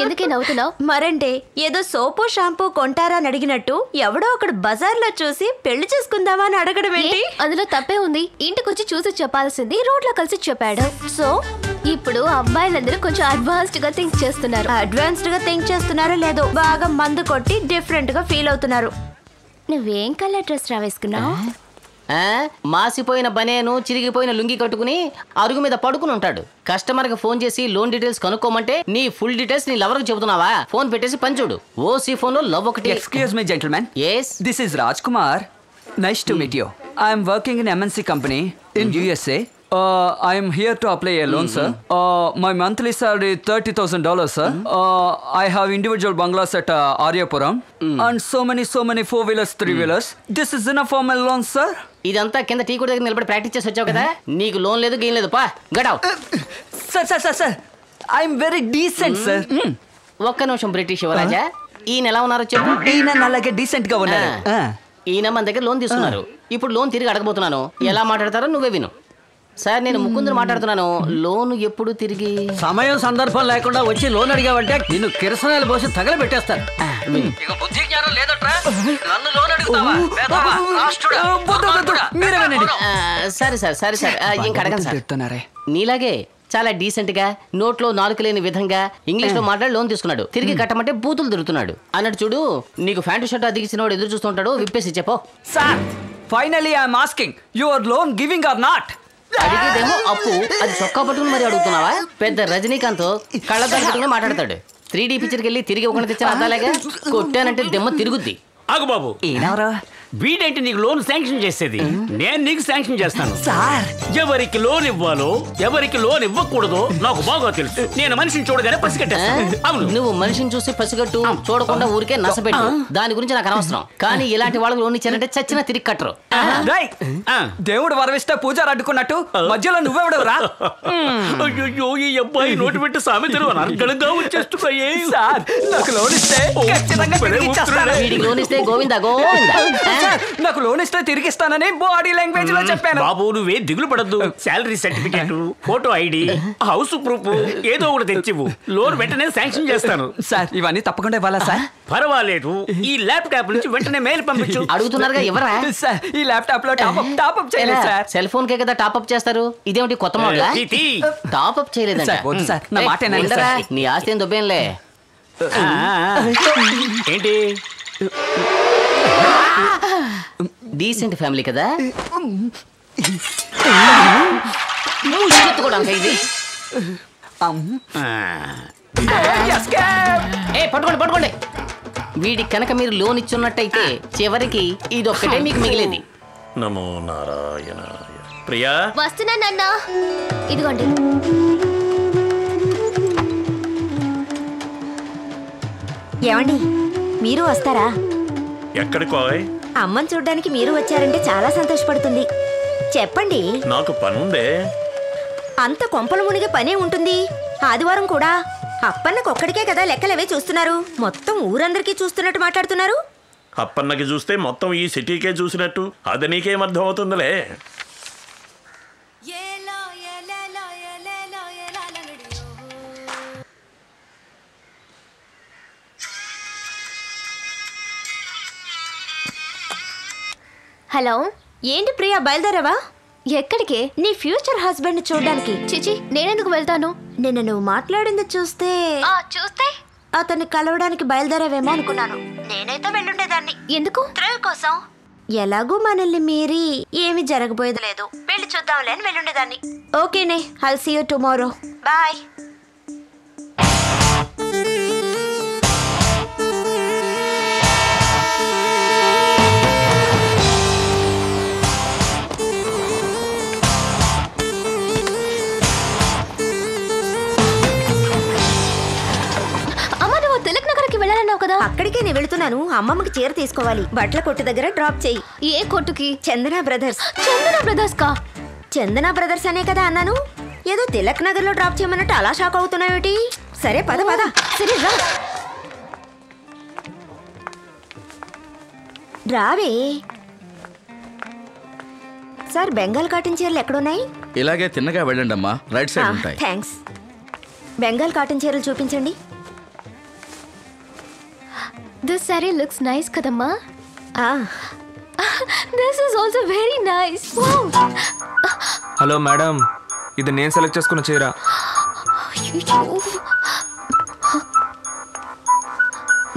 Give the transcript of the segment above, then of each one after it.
ఎందుకే నవ్వుతున్నావు? మరంటే ఏదో సోపు షాంపూ కొంటారా అని అడిగినట్టు ఎవడో ఒకడు బజార్లో చూసి పెళ్లి చేసుకుందామా అని అడగడం ఏంటి? అందులో తప్పే ఉంది. ఇంటికొచ్చి చూసి చెప్పాల్సింది రోడ్లో కలిసి చెప్పాడు. సో ఇప్పుడు అబ్బాయిలందరూ కొంచెం అడ్వాన్స్డ్ గా థింక్ చేస్తున్నారు. అడ్వాన్స్డ్ గా థింక్ చేస్తున్నారో లేదో బాగా మందు కొట్టి డిఫరెంట్ గా ఫీల్ అవుతున్నారు. నువ్వేం కలర్ డ్రెస్ వేసుకున్నావు? మాసిపోయిన బనేను చిరిగిపోయిన లుంగి కట్టుకుని అరుగు మీద పడుకుని ఉంటాడు. కస్టమర్ కి ఫోన్ చేసి లోన్ డీటెయిల్స్ కనుక్కోమంటే నీ ఫుల్ డీటెయిల్స్ నీ లవర్ కి చెబుతున్నావా? ఫోన్ పెట్టేసి పని చూడు. ఓసీ ఫోన్ లో లవ్ ఒకటి. Excuse me gentleman. yes this is Raj Kumar. Nice to meet you. I am working in MNC company in USA. I am here to apply a loan, sir. My monthly salary $30,000, sir. I have individual bungalows at Aryapuram and so many 4-wheelers, 3-wheelers. This is enough for my loan, sir. ఇదంతా కింద tea కూడా దగ్గర నిలబడి practice చేసి వచ్చావు కదా, నీకు loan లేదు గేమ్ లేదు, పా గడావ్. Sir. I am very decent, sir. ఒక్క నిమిషం బ్రిటిష్ యువరాజా, ఈయన ఎలా ఉన్నారో చెప్పు. ఈయన అలాగే డీసెంట్ గా ఉన్నారు. ఈయన మన దగ్గర లోన్ తీసుకున్నారు. ఇప్పుడు లోన్ తిరిగి అడగబోతున్నాను. ఎలా మాట్లాడతారో నువ్వే విను. సార్ నేను ముకుందుని మాట్లాడుతున్నాను. లోన్ ఎప్పుడు తిరిగి? సమయం సందర్భం లేకుండా వచ్చి లోన్ అడిగావంటే నిన్ను కిరసనాలు పోసి తగలబెట్టేస్తారు. సరే సార్ ఇంకా అడగండి సార్. నీలాగే చాలా డీసెంట్ గా నోట్లో నాలుక లేని విధంగా ఇంగ్లీష్ లో మాట్లాడి లోన్ తీసుకున్నాడు. తిరిగి కట్టమంటే బూతులు తిరుగుతున్నాడు అన్నట్టు చూడు. నీకు ప్యాంటు షర్ట్ అదిగిసిన వాడు ఎదురు చూస్తుంటాడు. విప్పేసి చెప్పో. Sir finally I'm asking your loan giving or not? అడిగేదేమో అప్పు, అది చొక్కా పట్టుకుని మరి అడుగుతున్నావా? పెద్ద రజనీకాంత్ కళ్ళద్దాలు పట్టుకుని మాట్లాడతాడు. 3D పిక్చర్కి వెళ్ళి తిరిగి ఒకటి తెచ్చిన అద్దాలేగా కొట్టానంటే దెమ్మ తిరుగుద్ది. ఆగు బాబు, వీడేంటి నీకు లోన్ శాంక్షన్ చేసేది? నేను నీకు శాంక్షన్ చేస్తాను సార్. ఎవరికి లోన్ ఇవ్వాలో ఎవరికి లోన్ ఇవ్వకూడదో నాకు బాగా తెలుసు. నేను మనిషిని చూడగానే పసిగట్టేస్తాను. అవును, నువ్వు మనిషిని చూసి పసిగట్టు, చూడకుండా ఊరికే నసపెట్టు. దాని గురించి నాకు అనవసరం. కానీ ఇలాంటి వాళ్ళకి లోన్ ఇచ్చారంటే చచ్చినా తిరిగి కట్టరు. దేవుడు వరవిస్తే పూజారు అడ్డుకున్నట్టు మధ్యలో నువ్వెవడవురా? అయ్యో, ఈ అబ్బాయి నోటి పెట్టి సామెతలు అనర్గళంగా వచ్చేస్తున్నాయి. సార్ నాకు లోన్ ఇస్తే వీడికి లోన్ ఇస్తే గోవిందా గోవిందా. నాకు లోన్ ఇస్తే తిరిగిస్తానని బాడీ లాంగ్వేజ్ లో చెప్పాను. బాబు నువ్వే దిగులు పడద్దు. Salary certificate, photo ID, house proof ఏదో ఒకటి తెచ్చివు. లోన్ వెంటనే శాంక్షన్ చేస్తాను. సార్ ఇవన్నీ తప్పకుండా ఇవ్వాలా సార్? పర్వాలేదు, ఈ ల్యాప్టాప్ నుంచి వెంటనే మెయిల్ పంపించు. అడుగుతున్నారుగా ఎవరా? సార్ ఈ ల్యాప్టాప్ లో టాప్అప్ చేయలేదు సార్. సెల్ ఫోన్ కే కదా టాప్అప్ చేస్తారు. ఇదేమిటి కొత్త మోడల్? టాప్అప్ చేయలేదంట. నా మాట నీ ఆస్తి ఏం దొబ్బేంలే. ఏంటి డీసెంట్ ఫ్యామిలీ కదా. ఇది పట్టుకోండి. వీడి కనుక మీరు లోన్ ఇచ్చున్నట్టయితే చివరికి ఇదొక్కటే మీకు మిగిలేది. నమో నారాయణ. ప్రియా వస్తున్నానన్నా, ఇదిగోండి. ఏమండి మీరు వస్తారా? ఎక్కడికో? అమ్మని చూడ్డానికి మీరు వచ్చారంటే చాలా సంతోషపడుతుంది. చెప్పండి. నాకు పనుందే. అంత కొంపలు మునిగే పనే ఉంటుంది. ఆదివారం కూడా. అప్పన్నకు ఒక్కడికే కదా లెక్కలవే చూస్తున్నారు. మొత్తం ఊరందరికీ చూస్తున్నట్టు మాట్లాడుతున్నారు. అప్పన్నకి చూస్తే మొత్తం ఈ సిటీకే చూసినట్టు. అది నీకేం అర్థం అవుతుందిలే. హలో, ఏంటి ప్రియా బయలుదేరావా? ఎక్కడికి? నీ ఫ్యూచర్ హస్బెండ్ చూడ్డానికి. చిచి, నేనెందుకు వెళ్తాను? నిన్న నువ్వు మాట్లాడింది చూస్తే అతన్ని కలవడానికి బయలుదేరావేమో అనుకున్నాను. నేనైతే వెళ్ళుండేదాన్ని. ఎందుకు? థ్రిల్ కోసం. ఎలాగూ మనల్ని మీరి ఏమి జరగబోయేది లేదు. వెళ్ళి చూద్దాంలే అని వెళ్ళుండేదాన్ని. ఓకేనే, I'll see you tomorrow. Bye. అక్కడికే నేను వెళుతున్నాను. అమ్మమ్మకి చీర తీసుకోవాలి. బట్టల కొట్టు దగ్గర డ్రాప్ చేయి. ఏ కొట్టుకి? చందన బ్రదర్స్. చందన బ్రదర్స్ కా? చందన బ్రదర్స్ అనే కదా అన్నాను. ఏదో తిలక్ నగర్ లో డ్రాప్ చేయమన్నట్టు అలా షాక్ అవుతున్నావేటి? సరే పద. సరే రావే. సార్ బెంగాల్ కాటన్ చీరలు ఎక్కడున్నాయి? ఇలాగే తిన్నగా వెళ్ళండి అమ్మా, రైట్ సైడ్ ఉంటాయి. థ్యాంక్స్. బెంగాల్ కాటన్ చీరలు చూపించండి. దిస్ సారీ లుక్స్ నైస్ కదమ్మా. ఆ, this is also very nice. Hello madam, ఇది నేను సెలెక్ట్ చేసుకున్న చీర.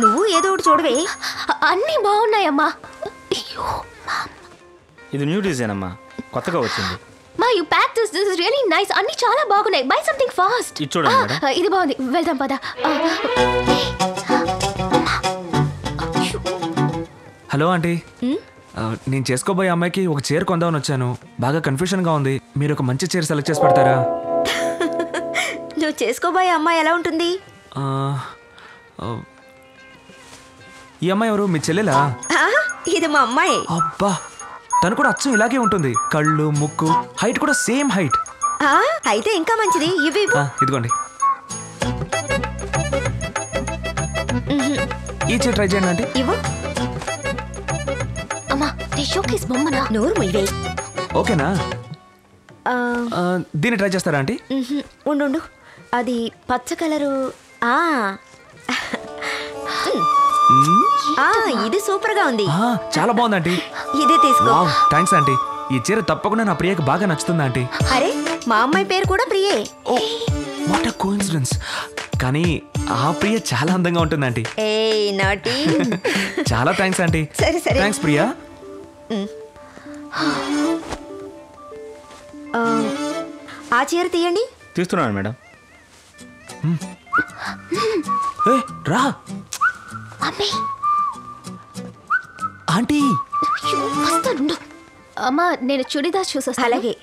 నువ్వు ఏదో ఒకటి చూడవే. అన్నీ బాగున్నాయమ్మా. ఇది న్యూ డిజైన్ అమ్మా, కొత్తగా వచ్చింది. మా you pack this is really nice. అన్నీ చాలా బాగున్నాయి. By something fast. ఇది చూడండి మేడం. ఇది బాగుంది. వెళ్దాం పద. హలో ఆంటీ, నేను చేసుకోబోయే అమ్మాయికి ఒక చీర కొందామని వచ్చాను. బాగా కన్ఫ్యూషన్గా ఉంది. మీరు ఒక మంచి చీర సెలెక్ట్ చేసి పెడతారా? నువ్వు చేసుకోబోయే అమ్మాయి ఎలా ఉంటుంది? ఆ, ఈ అమ్మాయి ఎవరు? మీ చెల్లెలా? ఆహా, ఇది మా అమ్మాయి. అబ్బా, తను కూడా అచ్చం ఇలాగే ఉంటుంది. కళ్ళు, ముక్కు, హైట్ కూడా సేమ్ హైట్. ఆ, అయితే ఇంకా మంచిది. ఇవి ఇదిగోండి, ఈ చీర ట్రై చేయండి ఆంటీ. ఇవ్వు. అమ్మా నీ షోకేస్ బొమ్మనా? నోరు ముయ్యవే. ఓకేనా? దీన్ని ట్రై చేస్తారా ఆంటీ? ఉండు, అది పచ్చ కలరు. ఆ, ఇది సూపర్ గా ఉంది. చాలా బాగుంది ఆంటీ. ఇదే తీసుకో. Thanks aunty. ఈ చీర తప్పకుండా నా ప్రియకి బాగా నచ్చుతుంది ఆంటీ. అరే, మా అమ్మాయి పేరు కూడా ప్రియే. ఓ వాట్ ఎ కోఇన్సిడెన్స్. కానీ ఆ ప్రియ చాలా అందంగా ఉంటుంది ఆంటీ. ఏ నాటి. చాలా థ్యాంక్స్ ఆంటీ. సరే సరే. థ్యాంక్స్ ప్రియా. ఆ చీర తీయండి. తీస్తున్నాను మేడం. ఏ రా అమ్మే ఆంటీ. వస్తాను. అమ్మా నేను చుడిదార్ చూసొస్తాను. అలాగే.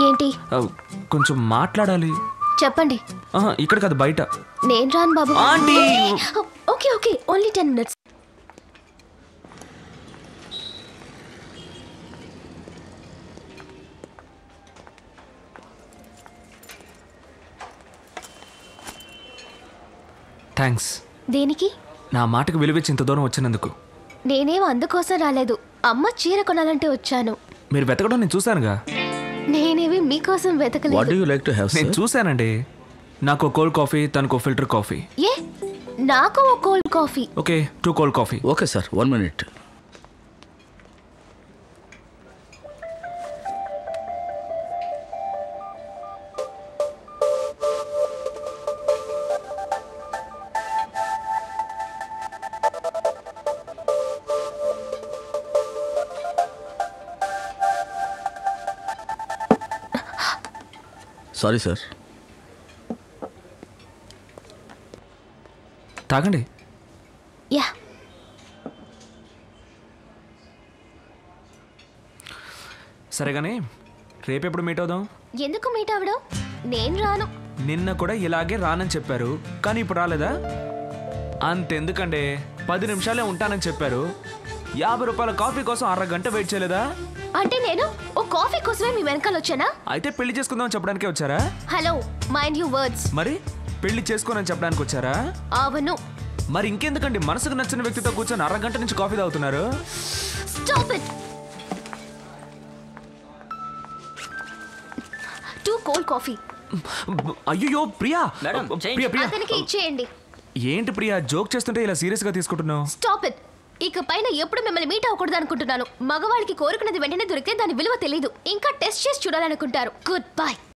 ఏంటి? కొంచెం మాట్లాడాలి. చెప్పండి. ఇక్కడ కాదు, బయట. నేను రాను బాబు. Aunty. Okay okay, only 10 minutes. Thanks. దేనికి? నా మాటకు విలువిచ్చి ఇంత దూరం వచ్చినందుకు. నేనేం అందుకోసం రాలేదు. అమ్మ చీర కొనాలంటే వచ్చాను. మీరు వెతకడం నేను చూశానుగా. నేనేవి మీకోసం వెతకలేదు. నేను చూశానండి. నాకు కోల్డ్ కాఫీ, తనకు ఫిల్టర్ కాఫీ. ఏ నాకు ఓ cold coffee. Okay, 2 cold coffee. Okay sir, 1 minute. Sorry sir. తాగండి. యా. సరే కానీ రేపెప్పుడు మీట్ అవుదాం? ఎందుకు మీట్ అవ్వడం? నేను రాను. నిన్న కూడా ఇలాగే రానని చెప్పారు, కానీ ఇప్పుడు రాలేదా? అంతెందుకండి, 10 నిమిషాలే ఉంటానని చెప్పారు. 50 రూపాయల కాఫీ కోసం అరగంట వెయిట్ చేయలేదా? అంటే నేను ఓ కాఫీ కోసమే మీ వెనకాల వచ్చానా? అయితే పెళ్లి చేసుకుందాం చెప్పడానికే వచ్చారా? Hello, mind you words. మరి పెళ్లి చేసుకోనని చెప్పడానికి వచ్చారా? అవును. మరి ఇంకెందుకండి మనసుకు నచ్చిన వ్యక్తితో కూర్చొని అరగంట నుంచి కాఫీ తాగుతున్నారు? Stop it. 2 cold coffee. అయ్యో ప్రియా. ప్రియా ప్రియా. అతనికి ఇచ్చేయండి. ఏంటి ప్రియా, జోక్ చేస్తుంటే ఇలా సీరియస్ గా తీసుకుంటున్నావు? Stop it. ఇక పైన ఎప్పుడు మిమ్మల్ని మీట్ అవ్వకూడదు అనుకుంటున్నాను. మగవాళ్ళకి కోరుకున్నది వెంటనే దొరికితే దాని విలువ తెలీదు. ఇంకా టెస్ట్ చేసి చూడాలనుకుంటారు. Good bye.